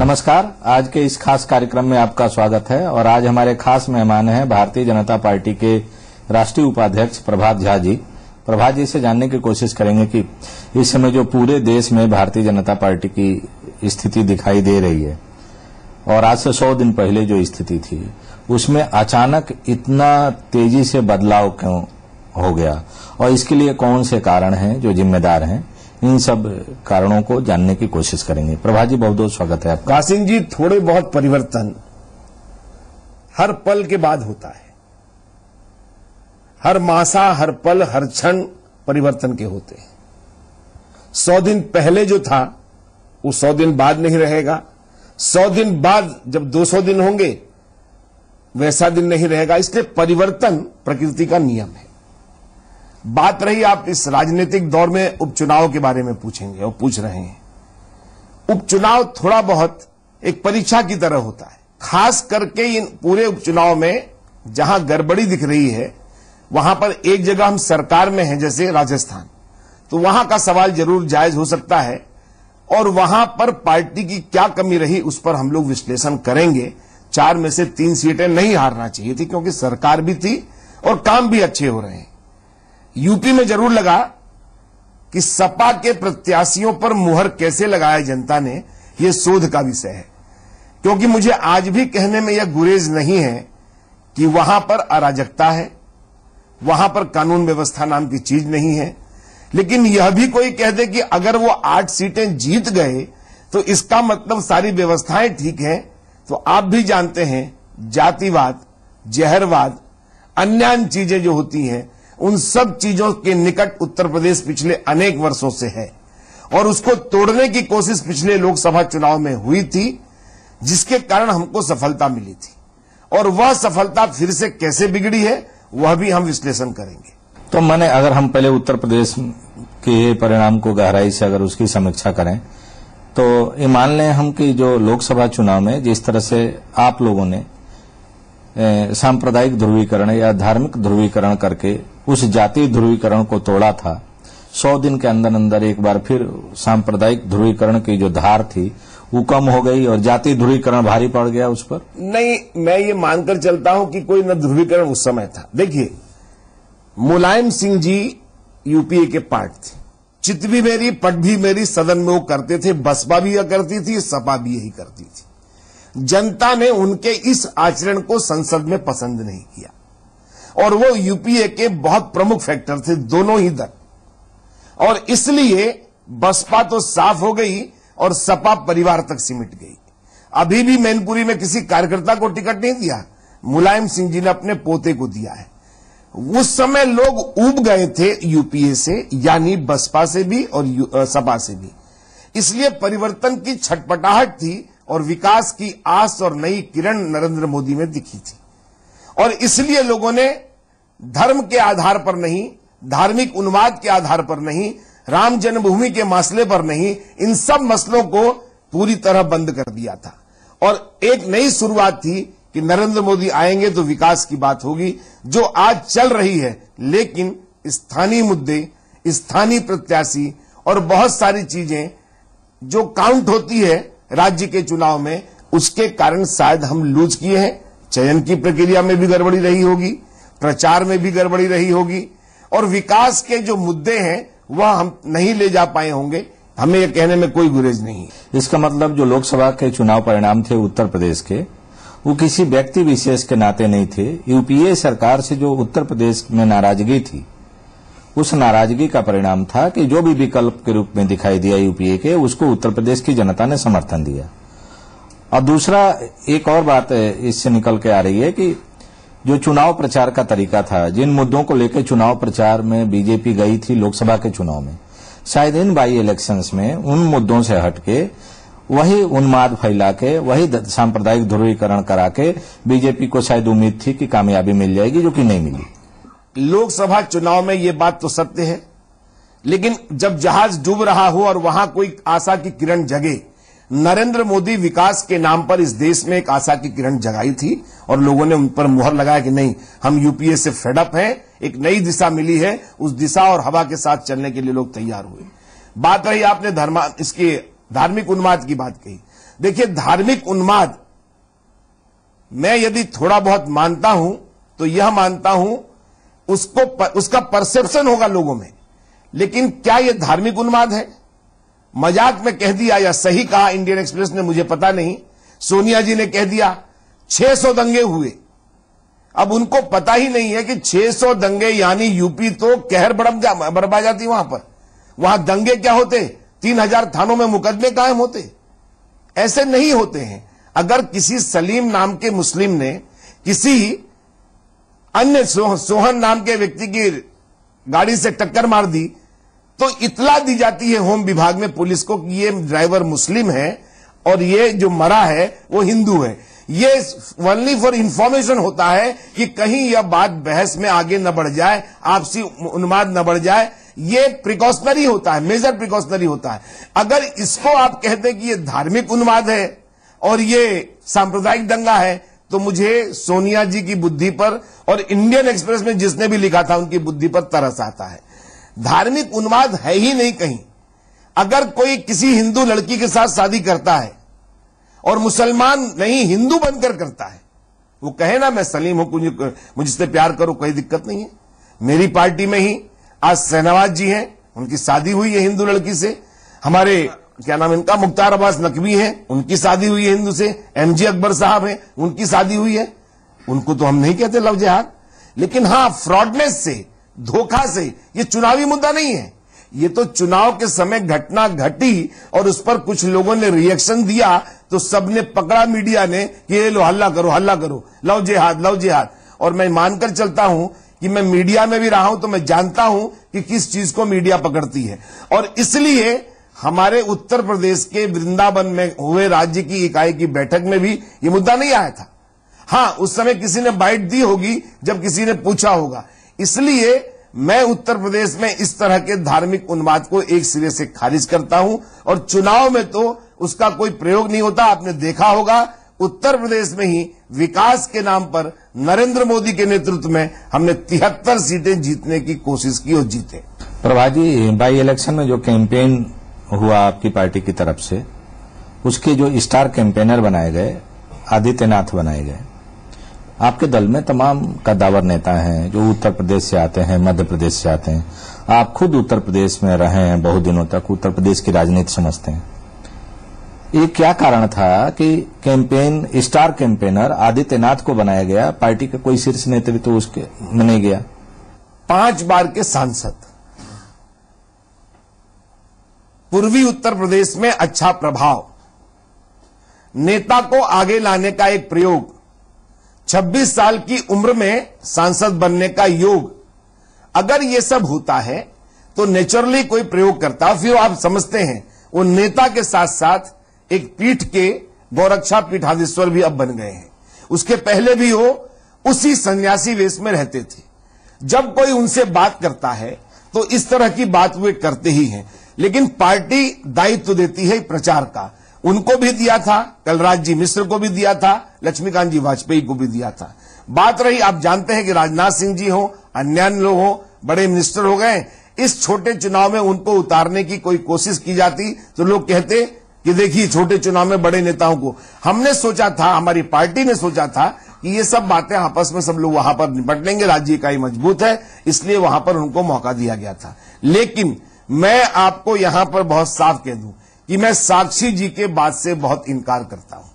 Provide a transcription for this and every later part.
नमस्कार। आज के इस खास कार्यक्रम में आपका स्वागत है और आज हमारे खास मेहमान हैं भारतीय जनता पार्टी के राष्ट्रीय उपाध्यक्ष प्रभात झा जी। प्रभात जी से जानने की कोशिश करेंगे कि इस समय जो पूरे देश में भारतीय जनता पार्टी की स्थिति दिखाई दे रही है और आज से 100 दिन पहले जो स्थिति थी उसमें अचानक इतना तेजी से बदलाव क्यों हो गया और इसके लिए कौन से कारण हैं जो जिम्मेदार हैं, इन सब कारणों को जानने की कोशिश करेंगे। प्रभात जी, बहुत बहुत स्वागत है आपका। कासिम जी, थोड़े बहुत परिवर्तन हर पल के बाद होता है। हर मासा, हर पल, हर क्षण परिवर्तन के होते हैं। 100 दिन पहले जो था वो 100 दिन बाद नहीं रहेगा। 100 दिन बाद जब 200 दिन होंगे वैसा दिन नहीं रहेगा। इसलिए परिवर्तन प्रकृति का नियम है। बात रही, आप इस राजनीतिक दौर में उपचुनाव के बारे में पूछेंगे और पूछ रहे हैं। उपचुनाव थोड़ा बहुत एक परीक्षा की तरह होता है। खास करके इन पूरे उपचुनाव में जहां गड़बड़ी दिख रही है वहां पर एक जगह हम सरकार में हैं, जैसे राजस्थान, तो वहां का सवाल जरूर जायज हो सकता है और वहां पर पार्टी की क्या कमी रही उस पर हम लोग विश्लेषण करेंगे। 4 में से 3 सीटें नहीं हारना चाहिए थी क्योंकि सरकार भी थी और काम भी अच्छे हो रहे हैं। यूपी में जरूर लगा कि सपा के प्रत्याशियों पर मुहर कैसे लगाया जनता ने, यह शोध का विषय है। क्योंकि मुझे आज भी कहने में यह गुरेज नहीं है कि वहां पर अराजकता है, वहां पर कानून व्यवस्था नाम की चीज नहीं है। लेकिन यह भी कोई कह दे कि अगर वो 8 सीटें जीत गए तो इसका मतलब सारी व्यवस्थाएं ठीक हैं, तो आप भी जानते हैं जातिवाद, जहरवाद, अन्य चीजें जो होती हैं उन सब चीजों के निकट उत्तर प्रदेश पिछले अनेक वर्षों से है और उसको तोड़ने की कोशिश पिछले लोकसभा चुनाव में हुई थी, जिसके कारण हमको सफलता मिली थी। और वह सफलता फिर से कैसे बिगड़ी है वह भी हम विश्लेषण करेंगे। तो मैंने अगर हम पहले उत्तर प्रदेश के परिणाम को गहराई से अगर उसकी समीक्षा करें तो ये मान लें हम कि जो लोकसभा चुनाव में जिस तरह से आप लोगों ने सांप्रदायिक ध्रुवीकरण या धार्मिक ध्रुवीकरण करके उस जातीय ध्रुवीकरण को तोड़ा था, 100 दिन के अंदर अंदर एक बार फिर सांप्रदायिक ध्रुवीकरण की जो धार थी वो कम हो गई और जातीय ध्रुवीकरण भारी पड़ गया उस पर। नहीं, मैं ये मानकर चलता हूं कि कोई न ध्रुवीकरण उस समय था। देखिए, मुलायम सिंह जी यूपीए के पार्ट थे। चित भी मेरी, पट भी मेरी, सदन में वो करते थे। बसपा भी यह करती थी, सपा भी यही करती थी। जनता ने उनके इस आचरण को संसद में पसंद नहीं किया और वो यूपीए के बहुत प्रमुख फैक्टर थे, दोनों ही दल। और इसलिए बसपा तो साफ हो गई और सपा परिवार तक सिमट गई। अभी भी मैनपुरी में किसी कार्यकर्ता को टिकट नहीं दिया, मुलायम सिंह जी ने अपने पोते को दिया है। उस समय लोग ऊब गए थे यूपीए से, यानी बसपा से भी और सपा से भी। इसलिए परिवर्तन की छटपटाहट थी और विकास की आस और नई किरण नरेंद्र मोदी में दिखी थी। और इसलिए लोगों ने धर्म के आधार पर नहीं, धार्मिक उन्माद के आधार पर नहीं, राम जन्मभूमि के मसले पर नहीं, इन सब मसलों को पूरी तरह बंद कर दिया था। और एक नई शुरुआत थी कि नरेंद्र मोदी आएंगे तो विकास की बात होगी, जो आज चल रही है। लेकिन स्थानीय मुद्दे, स्थानीय प्रत्याशी और बहुत सारी चीजें जो काउंट होती है राज्य के चुनाव में, उसके कारण शायद हम लूज किए हैं। चयन की प्रक्रिया में भी गड़बड़ी रही होगी, प्रचार में भी गड़बड़ी रही होगी और विकास के जो मुद्दे हैं वह हम नहीं ले जा पाए होंगे। हमें यह कहने में कोई गुरेज नहीं है। इसका मतलब जो लोकसभा के चुनाव परिणाम थे उत्तर प्रदेश के, वो किसी व्यक्ति विशेष के नाते नहीं थे। यूपीए सरकार से जो उत्तर प्रदेश में नाराजगी थी, उस नाराजगी का परिणाम था कि जो भी विकल्प के रूप में दिखाई दिया यूपीए के, उसको उत्तर प्रदेश की जनता ने समर्थन दिया। और दूसरा एक और बात इससे निकल के आ रही है कि जो चुनाव प्रचार का तरीका था, जिन मुद्दों को लेकर चुनाव प्रचार में बीजेपी गई थी लोकसभा के चुनाव में, शायद इन बाई इलेक्शंस में उन मुद्दों से हटके वही उन्माद फैला के, वही सांप्रदायिक ध्रुवीकरण करा के बीजेपी को शायद उम्मीद थी कि कामयाबी मिल जाएगी, जो कि नहीं मिली। लोकसभा चुनाव में ये बात तो सत्य है, लेकिन जब जहाज डूब रहा हो और वहां कोई आशा की किरण जगे, नरेंद्र मोदी विकास के नाम पर इस देश में एक आशा की किरण जगाई थी और लोगों ने उन पर मुहर लगाया कि नहीं, हम यूपीए से फेडअप हैं, एक नई दिशा मिली है, उस दिशा और हवा के साथ चलने के लिए लोग तैयार हुए। बात रही आपने इसके धार्मिक उन्माद की बात कही। देखिए, धार्मिक उन्माद मैं यदि थोड़ा बहुत मानता हूं तो यह मानता हूं उसका परसेप्शन होगा लोगों में, लेकिन क्या यह धार्मिक उन्माद है? मजाक में कह दिया या सही कहा इंडियन एक्सप्रेस ने, मुझे पता नहीं। सोनिया जी ने कह दिया 600 दंगे हुए। अब उनको पता ही नहीं है कि 600 दंगे यानी यूपी तो कहर बरपा जाती वहां पर। वहां दंगे क्या होते, 3000 थानों में मुकदमे कायम होते। ऐसे नहीं होते हैं। अगर किसी सलीम नाम के मुस्लिम ने किसी अन्य सोहन नाम के व्यक्ति की गाड़ी से टक्कर मार दी तो इतला दी जाती है होम विभाग में, पुलिस को, कि ये ड्राइवर मुस्लिम है और ये जो मरा है वो हिंदू है। ये ओनली फॉर इंफॉर्मेशन होता है कि कहीं यह बात बहस में आगे न बढ़ जाए, आपसी उन्माद न बढ़ जाए। ये प्रिकॉशनरी होता है, मेजर प्रिकॉशनरी होता है। अगर इसको आप कहते हैं कि ये धार्मिक उन्माद है और ये सांप्रदायिक दंगा है, तो मुझे सोनिया जी की बुद्धि पर और इंडियन एक्सप्रेस में जिसने भी लिखा था उनकी बुद्धि पर तरस आता है। धार्मिक उन्माद है ही नहीं कहीं। अगर कोई किसी हिंदू लड़की के साथ शादी करता है और मुसलमान नहीं हिंदू बनकर करता है, वो कहे ना मैं सलीम हूं, मुझसे प्यार करो, कोई दिक्कत नहीं है। मेरी पार्टी में ही आज शहनवाज जी हैं, उनकी शादी हुई है हिंदू लड़की से। हमारे क्या नाम इनका, मुख्तार अब्बास नकवी हैं, उनकी शादी हुई है हिंदू से। एमजे अकबर साहब हैं, उनकी शादी हुई है। उनको तो हम नहीं कहते लव जिहाद, लेकिन हां, फ्रॉडनेस से, धोखा से, ये चुनावी मुद्दा नहीं है। ये तो चुनाव के समय घटना घटी और उस पर कुछ लोगों ने रिएक्शन दिया तो सबने पकड़ा, मीडिया ने, कि ये लो हल्ला करो, लव जिहाद, लव जिहाद। और मैं मानकर चलता हूं कि मैं मीडिया में भी रहा हूं तो मैं जानता हूं कि किस चीज को मीडिया पकड़ती है। और इसलिए हमारे उत्तर प्रदेश के वृंदावन में हुए राज्य की इकाई की बैठक में भी ये मुद्दा नहीं आया था। हां, उस समय किसी ने बाइट दी होगी जब किसी ने पूछा होगा। इसलिए मैं उत्तर प्रदेश में इस तरह के धार्मिक उन्माद को एक सिरे से खारिज करता हूं और चुनाव में तो उसका कोई प्रयोग नहीं होता। आपने देखा होगा उत्तर प्रदेश में ही विकास के नाम पर नरेंद्र मोदी के नेतृत्व में हमने 73 सीटें जीतने की कोशिश की और जीते। प्रभात जी, बाई इलेक्शन में जो कैंपेन हुआ आपकी पार्टी की तरफ से, उसके जो स्टार कैंपेनर बनाए गए, आदित्यनाथ बनाए गए। आपके दल में तमाम कद्दावर नेता हैं जो उत्तर प्रदेश से आते हैं, मध्य प्रदेश से आते हैं। आप खुद उत्तर प्रदेश में रहे हैं बहुत दिनों तक, उत्तर प्रदेश की राजनीति समझते हैं। ये क्या कारण था कि स्टार कैंपेनर आदित्यनाथ को बनाया गया? पार्टी का कोई शीर्ष नेतृत्व तो उसके में नहीं गया। 5 बार के सांसद, पूर्वी उत्तर प्रदेश में अच्छा प्रभाव, नेता को आगे लाने का एक प्रयोग, 26 साल की उम्र में सांसद बनने का योग, अगर ये सब होता है तो नेचुरली कोई प्रयोग करता। फिर आप समझते हैं वो नेता के साथ साथ एक पीठ के गौरक्षा पीठाधीश्वर भी अब बन गए हैं। उसके पहले भी वो उसी सन्यासी वेश में रहते थे। जब कोई उनसे बात करता है तो इस तरह की बात वे करते ही हैं। लेकिन पार्टी दायित्व देती है प्रचार का। उनको भी दिया था, कलराज जी मिश्र को भी दिया था, लक्ष्मीकांत जी वाजपेयी को भी दिया था। बात रही, आप जानते हैं कि राजनाथ सिंह जी हो, अन्य लोग हो, बड़े मिनिस्टर हो गए, इस छोटे चुनाव में उनको उतारने की कोई कोशिश की जाती तो लोग कहते कि देखिए छोटे चुनाव में बड़े नेताओं को। हमने सोचा था, हमारी पार्टी ने सोचा था कि ये सब बातें आपस में सब लोग वहां पर निपट लेंगे, राज्य इकाई मजबूत है, इसलिए वहां पर उनको मौका दिया गया था। लेकिन मैं आपको यहां पर बहुत साफ कह दूं कि मैं साक्षी जी के बात से बहुत इनकार करता हूं।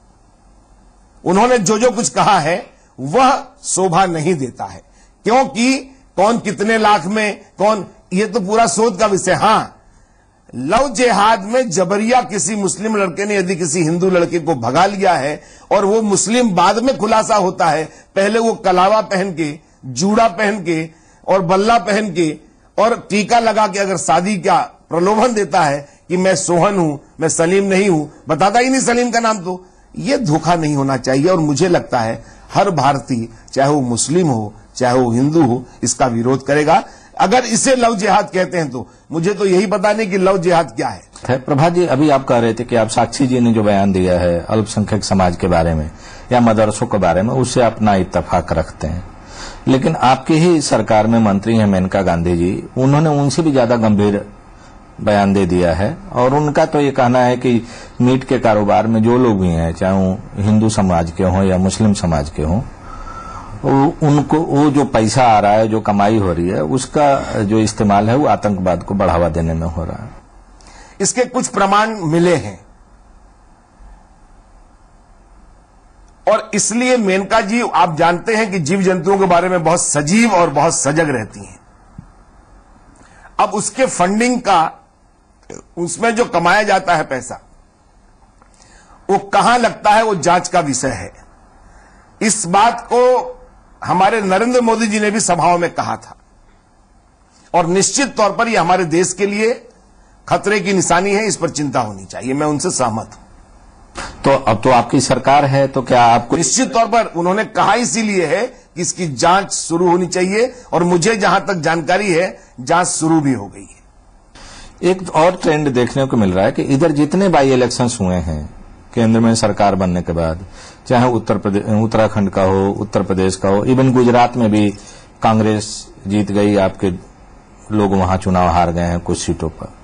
उन्होंने जो कुछ कहा है वह शोभा नहीं देता है, क्योंकि कौन कितने लाख में, कौन, ये तो पूरा शोध का विषय। हां, लव जिहाद में जबरिया किसी मुस्लिम लड़के ने यदि किसी हिंदू लड़के को भगा लिया है और वो मुस्लिम बाद में खुलासा होता है, पहले वो कलावा पहन के, जूड़ा पहन के और बल्ला पहन के और टीका लगा के अगर शादी का प्रलोभन देता है कि मैं सोहन हूं, मैं सलीम नहीं हूं, बताता ही नहीं सलीम का नाम, तो ये धोखा नहीं होना चाहिए। और मुझे लगता है हर भारतीय, चाहे वो मुस्लिम हो चाहे वो हिंदू हो, इसका विरोध करेगा। अगर इसे लव जिहाद कहते हैं तो मुझे तो यही पता नहीं कि लव जिहाद क्या है। प्रभात जी, अभी आप कह रहे थे कि आप साक्षी जी ने जो बयान दिया है अल्पसंख्यक समाज के बारे में या मदरसों के बारे में, उससे अपना इत्तेफाक रखते हैं। लेकिन आपकी ही सरकार में मंत्री हैं मेनका गांधी जी, उन्होंने उनसे भी ज्यादा गंभीर बयान दे दिया है। और उनका तो ये कहना है कि मीट के कारोबार में जो लोग भी हैं, चाहे वो हिंदू समाज के हों या मुस्लिम समाज के हों, उनको वो जो पैसा आ रहा है, जो कमाई हो रही है, उसका जो इस्तेमाल है वो आतंकवाद को बढ़ावा देने में हो रहा है। इसके कुछ प्रमाण मिले हैं और इसलिए मेनका जी, आप जानते हैं कि जीव जंतुओं के बारे में बहुत सजीव और बहुत सजग रहती हैं। अब उसके फंडिंग का, उसमें जो कमाया जाता है पैसा, वो कहां लगता है, वो जांच का विषय है। इस बात को हमारे नरेंद्र मोदी जी ने भी सभाओं में कहा था और निश्चित तौर पर यह हमारे देश के लिए खतरे की निशानी है, इस पर चिंता होनी चाहिए। मैं उनसे सहमत हूं। तो अब तो आपकी सरकार है, तो क्या आपको निश्चित तौर पर उन्होंने कहा इसीलिए है कि इसकी जांच शुरू होनी चाहिए और मुझे जहां तक जानकारी है जांच शुरू भी हो गई है। एक और ट्रेंड देखने को मिल रहा है कि इधर जितने बाई इलेक्शंस हुए हैं केंद्र में सरकार बनने के बाद, चाहे उत्तराखंड का हो, उत्तर प्रदेश का हो, इवन गुजरात में भी कांग्रेस जीत गई, आपके लोग वहां चुनाव हार गए हैं कुछ सीटों पर।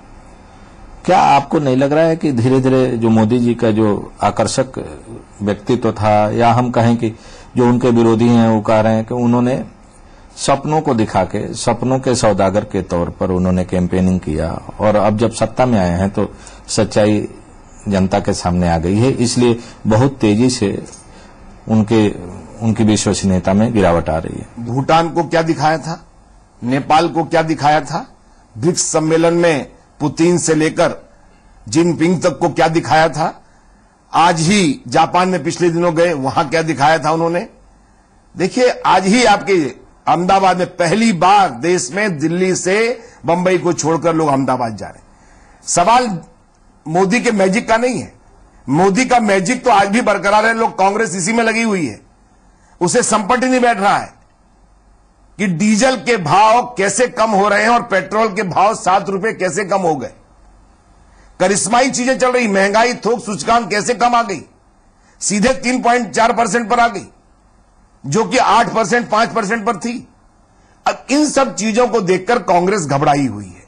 क्या आपको नहीं लग रहा है कि धीरे धीरे जो मोदी जी का जो आकर्षक व्यक्तित्व था, या हम कहें कि जो उनके विरोधी हैं वो कह रहे हैं कि उन्होंने सपनों को दिखा के, सपनों के सौदागर के तौर पर उन्होंने कैंपेनिंग किया, और अब जब सत्ता में आए हैं तो सच्चाई जनता के सामने आ गई है, इसलिए बहुत तेजी से उनकी विश्वसनीयता में गिरावट आ रही है। भूटान को क्या दिखाया था, नेपाल को क्या दिखाया था, ब्रिक्स सम्मेलन में पुतिन से लेकर जिनपिंग तक को क्या दिखाया था, आज ही जापान में पिछले दिनों गए, वहां क्या दिखाया था उन्होंने। देखिए, आज ही आपके अहमदाबाद में पहली बार देश में दिल्ली से बंबई को छोड़कर लोग अहमदाबाद जा रहे हैं। सवाल मोदी के मैजिक का नहीं है, मोदी का मैजिक तो आज भी बरकरार है। लोग, कांग्रेस इसी में लगी हुई है, उसे संपट ही नहीं बैठ रहा है कि डीजल के भाव कैसे कम हो रहे हैं और पेट्रोल के भाव 7 रुपए कैसे कम हो गए। करिश्माई चीजें चल रही, महंगाई थोक सूचकांक कैसे कम आ गई, सीधे 3.4% पर आ गई, जो कि 8%, 5% पर थी। अब इन सब चीजों को देखकर कांग्रेस घबराई हुई है।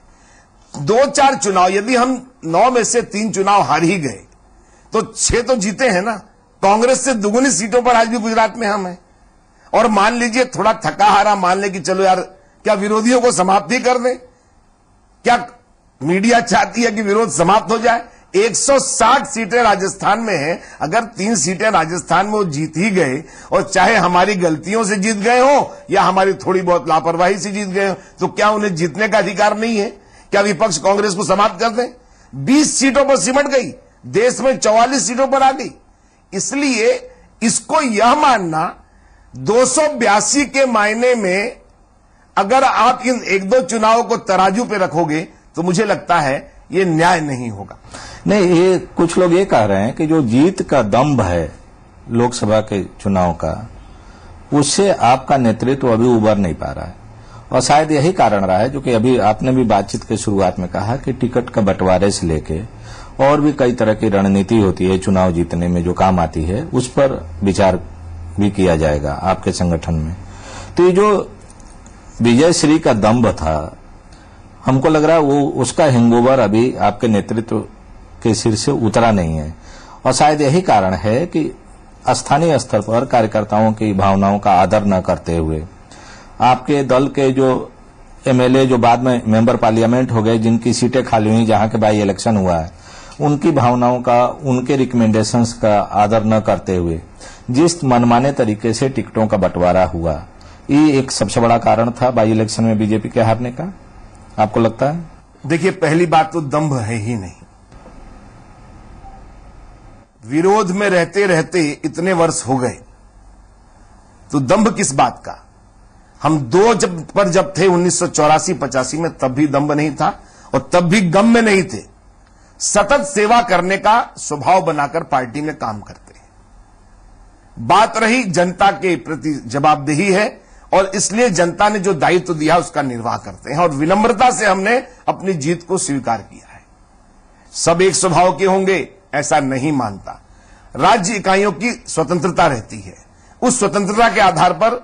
2-4 चुनाव, यदि हम 9 में से 3 चुनाव हार ही गए तो 6 तो जीते हैं ना। कांग्रेस से दुगुनी सीटों पर आज भी गुजरात में हम हैं। और मान लीजिए थोड़ा थका हारा मान ले कि चलो यार, क्या विरोधियों को समाप्त ही कर दें? क्या मीडिया चाहती है कि विरोध समाप्त हो जाए? 160 सीटें राजस्थान में हैं। अगर 3 सीटें राजस्थान में वो जीत ही गए, और चाहे हमारी गलतियों से जीत गए हो या हमारी थोड़ी बहुत लापरवाही से जीत गए हो, तो क्या उन्हें जीतने का अधिकार नहीं है? क्या विपक्ष कांग्रेस को समाप्त कर दें? 20 सीटों पर सिमट गई, देश में 44 सीटों पर आ गई। इसलिए इसको यह मानना 282 के मायने में अगर आप इन 1-2 चुनावों को तराजू पे रखोगे तो मुझे लगता है ये न्याय नहीं होगा। नहीं, ये कुछ लोग ये कह रहे हैं कि जो जीत का दंभ है लोकसभा के चुनाव का, उससे आपका नेतृत्व अभी उबर नहीं पा रहा है। और शायद यही कारण रहा है, जो कि अभी आपने भी बातचीत के शुरुआत में कहा कि टिकट का बंटवारे से लेके और भी कई तरह की रणनीति होती है चुनाव जीतने में जो काम आती है, उस पर विचार भी किया जाएगा आपके संगठन में। तो ये जो विजय श्री का दंभ था, हमको लग रहा है वो उसका हैंगओवर अभी आपके नेतृत्व के सिर से उतरा नहीं है। और शायद यही कारण है कि स्थानीय स्तर पर कार्यकर्ताओं की भावनाओं का आदर न करते हुए आपके दल के जो एमएलए जो बाद में मेंबर पार्लियामेंट हो गए, जिनकी सीटें खाली हुई, जहां के बाई इलेक्शन हुआ है, उनकी भावनाओं का, उनके रिकमेंडेशंस का आदर न करते हुए जिस मनमाने तरीके से टिकटों का बंटवारा हुआ, ये एक सबसे बड़ा कारण था बाई इलेक्शन में बीजेपी के हारने का, आपको लगता है? देखिए, पहली बात तो दंभ है ही नहीं। विरोध में रहते रहते इतने वर्ष हो गए तो दंभ किस बात का? हम जब थे 1984-85 में, तब भी दंभ नहीं था और तब भी गम में नहीं थे। सतत सेवा करने का स्वभाव बनाकर पार्टी में काम करते हैं। बात रही जनता के प्रति जवाबदेही है और इसलिए जनता ने जो दायित्व दिया उसका निर्वाह करते हैं और विनम्रता से हमने अपनी जीत को स्वीकार किया है। सब एक स्वभाव के होंगे ऐसा नहीं मानता। राज्य इकाइयों की स्वतंत्रता रहती है, उस स्वतंत्रता के आधार पर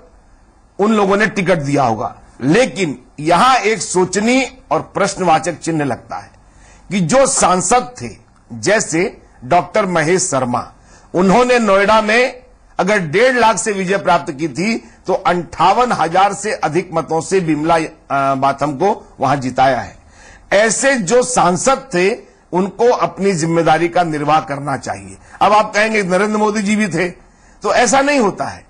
उन लोगों ने टिकट दिया होगा। लेकिन यहां एक सोचनीय और प्रश्नवाचक चिन्ह लगता है कि जो सांसद थे जैसे डॉक्टर महेश शर्मा, उन्होंने नोएडा में अगर 1.5 लाख से विजय प्राप्त की थी तो 58,000 से अधिक मतों से बिमला बाथम को वहां जिताया है। ऐसे जो सांसद थे उनको अपनी जिम्मेदारी का निर्वाह करना चाहिए। अब आप कहेंगे नरेंद्र मोदी जी भी थे, तो ऐसा नहीं होता है।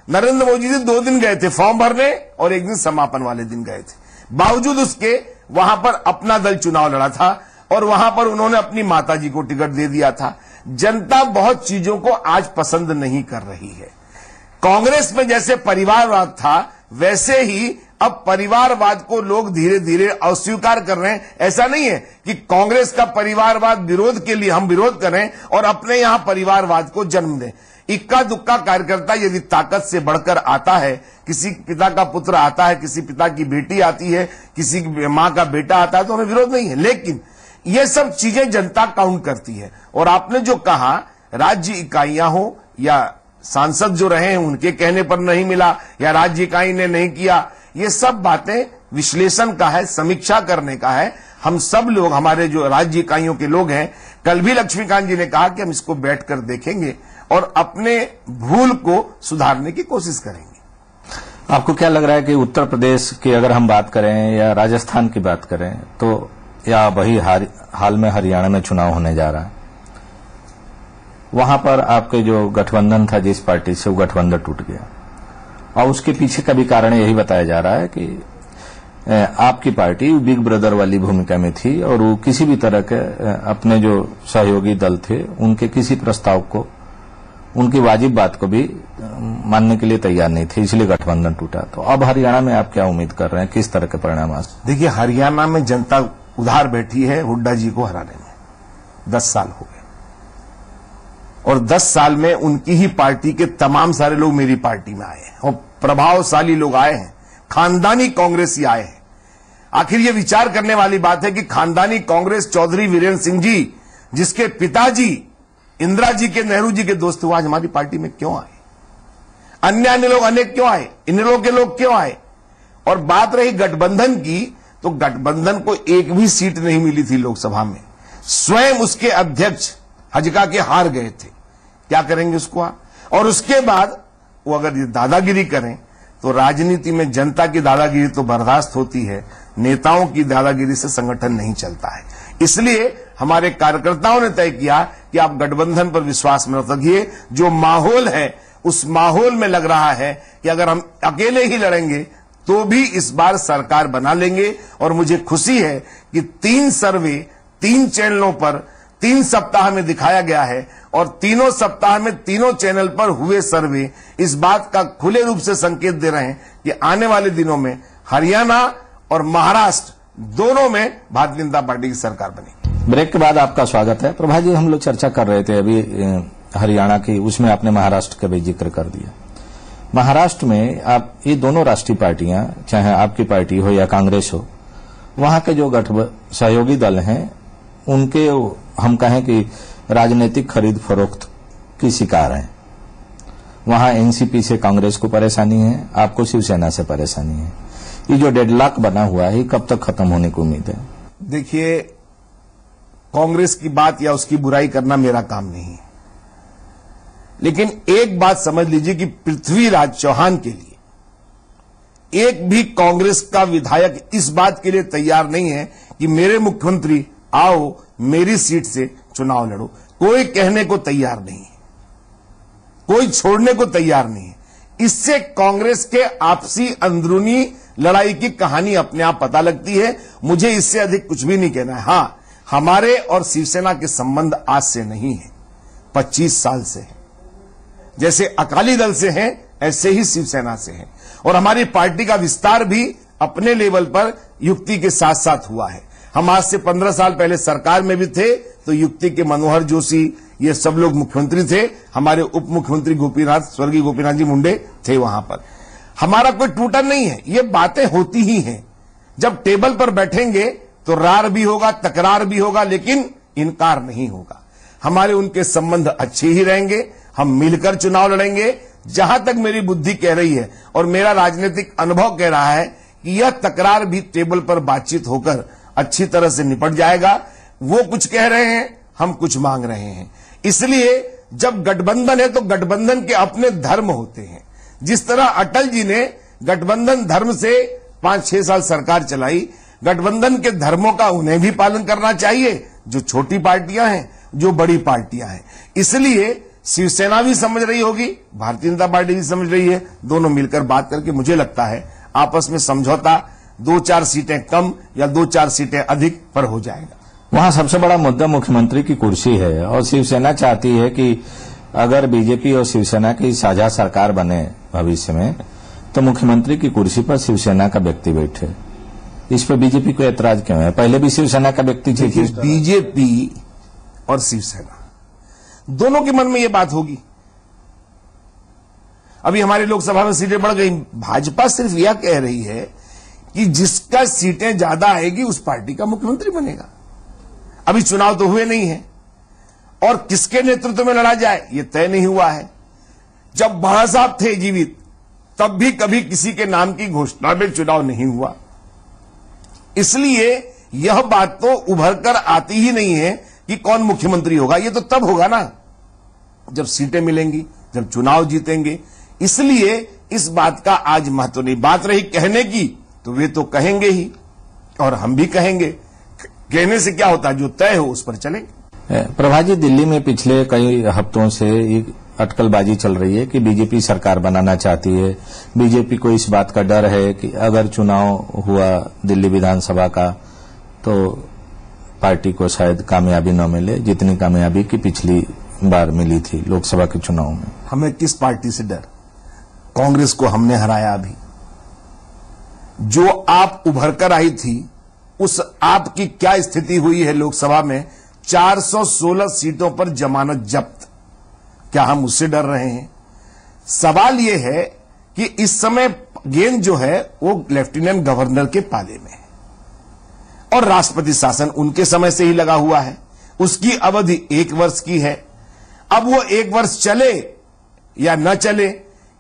नरेंद्र मोदी जी 2 दिन गए थे फॉर्म भरने और 1 दिन समापन वाले दिन गए थे। बावजूद उसके वहां पर अपना दल चुनाव लड़ा था और वहां पर उन्होंने अपनी माताजी को टिकट दे दिया था। जनता बहुत चीजों को आज पसंद नहीं कर रही है। कांग्रेस में जैसे परिवारवाद था वैसे ही अब परिवारवाद को लोग धीरे धीरे अस्वीकार कर रहे हैं। ऐसा नहीं है कि कांग्रेस का परिवारवाद विरोध के लिए हम विरोध करें और अपने यहां परिवारवाद को जन्म दें। इक्का दुक्का कार्यकर्ता यदि ताकत से बढ़कर आता है, किसी पिता का पुत्र आता है, किसी पिता की बेटी आती है, किसी मां का बेटा आता है, तो हमें विरोध नहीं है। लेकिन ये सब चीजें जनता काउंट करती है। और आपने जो कहा राज्य इकाइयां हो या सांसद जो रहे हैं उनके कहने पर नहीं मिला या राज्य इकाई ने नहीं किया, ये सब बातें विश्लेषण का है, समीक्षा करने का है। हम सब लोग, हमारे जो राज्य इकाइयों के लोग हैं, कल भी लक्ष्मीकांत जी ने कहा कि हम इसको बैठकर देखेंगे और अपने भूल को सुधारने की कोशिश करेंगे। आपको क्या लग रहा है कि उत्तर प्रदेश की अगर हम बात करें या राजस्थान की बात करें तो या वही हाल में हरियाणा में चुनाव होने जा रहा है, वहां पर आपके जो गठबंधन था जिस पार्टी से, वो गठबंधन टूट गया और उसके पीछे का भी कारण यही बताया जा रहा है कि आपकी पार्टी बिग ब्रदर वाली भूमिका में थी और वो किसी भी तरह के अपने जो सहयोगी दल थे उनके किसी प्रस्ताव को, उनकी वाजिब बात को भी मानने के लिए तैयार नहीं थे, इसलिए गठबंधन टूटा। तो अब हरियाणा में आप क्या उम्मीद कर रहे हैं, किस तरह के परिणाम आ सकते? देखिए, हरियाणा में जनता उधार बैठी है हुड्डा जी को हराने में। 10 साल हो गए और 10 साल में उनकी ही पार्टी के तमाम सारे लोग मेरी पार्टी में आए हैं और प्रभावशाली लोग आए हैं, खानदानी कांग्रेसी आए हैं। आखिर ये विचार करने वाली बात है कि खानदानी कांग्रेस चौधरी वीरेंद्र सिंह जी, जिसके पिताजी इंदिरा जी के, नेहरू जी के दोस्त हुआ, आज हमारी पार्टी में क्यों आए? अन्य लोग अनेक क्यों आए? इन लोगों के लोग क्यों आए? और बात रही गठबंधन की, तो गठबंधन को एक भी सीट नहीं मिली थी लोकसभा में। स्वयं उसके अध्यक्ष हजका के हार गए थे। क्या करेंगे उसको आप? और उसके बाद वो अगर ये दादागिरी करें तो राजनीति में जनता की दादागिरी तो बर्दाश्त होती है, नेताओं की दादागिरी से संगठन नहीं चलता है। इसलिए हमारे कार्यकर्ताओं ने तय किया कि आप गठबंधन पर विश्वास में रखिए। जो माहौल है उस माहौल में लग रहा है कि अगर हम अकेले ही लड़ेंगे तो भी इस बार सरकार बना लेंगे। और मुझे खुशी है कि 3 सर्वे 3 चैनलों पर 3 सप्ताह में दिखाया गया है और तीनों सप्ताह में तीनों चैनल पर हुए सर्वे इस बात का खुले रूप से संकेत दे रहे हैं कि आने वाले दिनों में हरियाणा और महाराष्ट्र दोनों में भारतीय जनता पार्टी की सरकार बनेगी। ब्रेक के बाद आपका स्वागत है। प्रभा जी, हम लोग चर्चा कर रहे थे अभी हरियाणा की, उसमें आपने महाराष्ट्र का भी जिक्र कर दिया। महाराष्ट्र में आप ये दोनों राष्ट्रीय पार्टियां, चाहे आपकी पार्टी हो या कांग्रेस हो, वहां के जो सहयोगी दल हैं उनके, हम कहें कि राजनीतिक खरीद फरोख्त की शिकार हैं। वहां एनसीपी से कांग्रेस को परेशानी है, आपको शिवसेना से परेशानी है। ये जो डेडलॉक बना हुआ है, कब तक खत्म होने की उम्मीद है? देखिए, कांग्रेस की बात या उसकी बुराई करना मेरा काम नहीं है, लेकिन एक बात समझ लीजिए कि पृथ्वीराज चौहान के लिए एक भी कांग्रेस का विधायक इस बात के लिए तैयार नहीं है कि मेरे मुख्यमंत्री आओ मेरी सीट से चुनाव लड़ो। कोई कहने को तैयार नहीं है, कोई छोड़ने को तैयार नहीं है। इससे कांग्रेस के आपसी अंदरूनी लड़ाई की कहानी अपने आप पता लगती है। मुझे इससे अधिक कुछ भी नहीं कहना है। हां, हमारे और शिवसेना के संबंध आज से नहीं है, 25 साल से है। जैसे अकाली दल से हैं ऐसे ही शिवसेना से हैं। और हमारी पार्टी का विस्तार भी अपने लेवल पर युक्ति के साथ साथ हुआ है। हम आज से 15 साल पहले सरकार में भी थे तो युक्ति के मनोहर जोशी, ये सब लोग मुख्यमंत्री थे। हमारे उप मुख्यमंत्री गोपीनाथ, स्वर्गीय गोपीनाथ जी मुंडे थे वहां पर। हमारा कोई टूटा नहीं है, ये बातें होती ही हैं। जब टेबल पर बैठेंगे तो रार भी होगा, तकरार भी होगा, लेकिन इनकार नहीं होगा। हमारे उनके संबंध अच्छे ही रहेंगे। हम मिलकर चुनाव लड़ेंगे। जहां तक मेरी बुद्धि कह रही है और मेरा राजनीतिक अनुभव कह रहा है कि यह तकरार भी टेबल पर बातचीत होकर अच्छी तरह से निपट जाएगा। वो कुछ कह रहे हैं, हम कुछ मांग रहे हैं। इसलिए जब गठबंधन है तो गठबंधन के अपने धर्म होते हैं। जिस तरह अटल जी ने गठबंधन धर्म से 5-6 साल सरकार चलाई, गठबंधन के धर्मों का उन्हें भी पालन करना चाहिए, जो छोटी पार्टियां हैं, जो बड़ी पार्टियां हैं। इसलिए शिवसेना भी समझ रही होगी, भारतीय जनता पार्टी भी समझ रही है। दोनों मिलकर बात करके मुझे लगता है आपस में समझौता 2-4 सीटें कम या 2-4 सीटें अधिक पर हो जाएगा। वहां सबसे बड़ा मुद्दा मुख्यमंत्री की कुर्सी है और शिवसेना चाहती है कि अगर बीजेपी और शिवसेना की साझा सरकार बने भविष्य में तो मुख्यमंत्री की कुर्सी पर शिवसेना का व्यक्ति बैठे। इस पर बीजेपी को ऐतराज क्यों है? पहले भी शिवसेना का व्यक्ति थी। बीजेपी और शिवसेना दोनों के मन में यह बात होगी। अभी हमारी लोकसभा में सीटें बढ़ गई, भाजपा सिर्फ यह कह रही है कि जिसका सीटें ज्यादा आएगी उस पार्टी का मुख्यमंत्री बनेगा। अभी चुनाव तो हुए नहीं है और किसके नेतृत्व में लड़ा जाए यह तय नहीं हुआ है। जब बाळा साहब थे जीवित तब भी कभी किसी के नाम की घोषणा में चुनाव नहीं हुआ। इसलिए यह बात तो उभर कर आती ही नहीं है कि कौन मुख्यमंत्री होगा। यह तो तब होगा ना जब सीटें मिलेंगी, जब चुनाव जीतेंगे। इसलिए इस बात का आज महत्व नहीं। बात रही कहने की तो वे तो कहेंगे ही और हम भी कहेंगे। कहने से क्या होता है, जो तय हो उस पर चलेंगे। प्रभा जी, दिल्ली में पिछले कई हफ्तों से एक अटकलबाजी चल रही है कि बीजेपी सरकार बनाना चाहती है। बीजेपी को इस बात का डर है कि अगर चुनाव हुआ दिल्ली विधानसभा का तो पार्टी को शायद कामयाबी न मिले जितनी कामयाबी की पिछली बार मिली थी लोकसभा के चुनाव में। हमें किस पार्टी से डर? कांग्रेस को हमने हराया। अभी जो आप उभर कर आई थी उस आपकी क्या स्थिति हुई है लोकसभा में? 416 सीटों पर जमानत जब्त। क्या हम उससे डर रहे हैं? सवाल यह है कि इस समय गेंद जो है वो लेफ्टिनेंट गवर्नर के पाले में है और राष्ट्रपति शासन उनके समय से ही लगा हुआ है। उसकी अवधि 1 वर्ष की है। अब वो 1 वर्ष चले या न चले,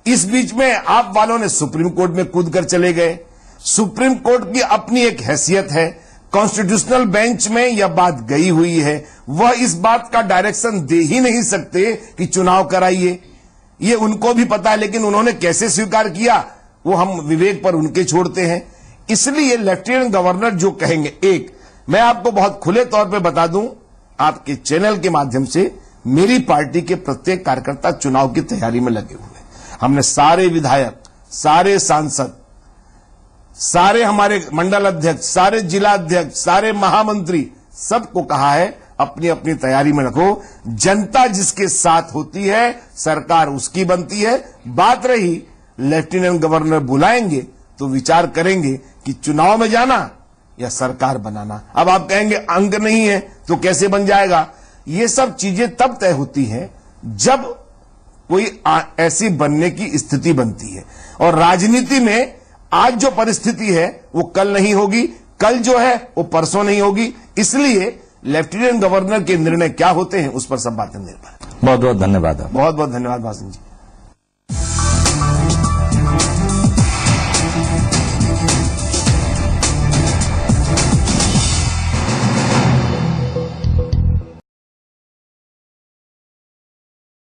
इस बीच में आप वालों ने सुप्रीम कोर्ट में कूद कर चले गए। सुप्रीम कोर्ट की अपनी एक हैसियत है, कॉन्स्टिट्यूशनल बेंच में यह बात गई हुई है। वह इस बात का डायरेक्शन दे ही नहीं सकते कि चुनाव कराइए। ये उनको भी पता है, लेकिन उन्होंने कैसे स्वीकार किया वो हम विवेक पर उनके छोड़ते हैं। इसलिए लेफ्टिनेंट गवर्नर जो कहेंगे, एक मैं आपको बहुत खुले तौर पे बता दूं, आपके चैनल के माध्यम से, मेरी पार्टी के प्रत्येक कार्यकर्ता चुनाव की तैयारी में लगे हुए हैं। हमने सारे विधायक, सारे सांसद, सारे हमारे मंडल अध्यक्ष, सारे जिला अध्यक्ष, सारे महामंत्री, सबको कहा है अपनी अपनी तैयारी में रखो। जनता जिसके साथ होती है सरकार उसकी बनती है। बात रही लेफ्टिनेंट गवर्नर बुलाएंगे तो विचार करेंगे कि चुनाव में जाना या सरकार बनाना। अब आप कहेंगे अंक नहीं है तो कैसे बन जाएगा? ये सब चीजें तब तय होती हैं जब कोई ऐसी बनने की स्थिति बनती है। और राजनीति में आज जो परिस्थिति है वो कल नहीं होगी, कल जो है वो परसों नहीं होगी। इसलिए लेफ्टिनेंट गवर्नर के निर्णय क्या होते हैं उस पर सब बातें निर्भर है। बहुत बहुत धन्यवाद। बहुत बहुत धन्यवाद भाषण जी।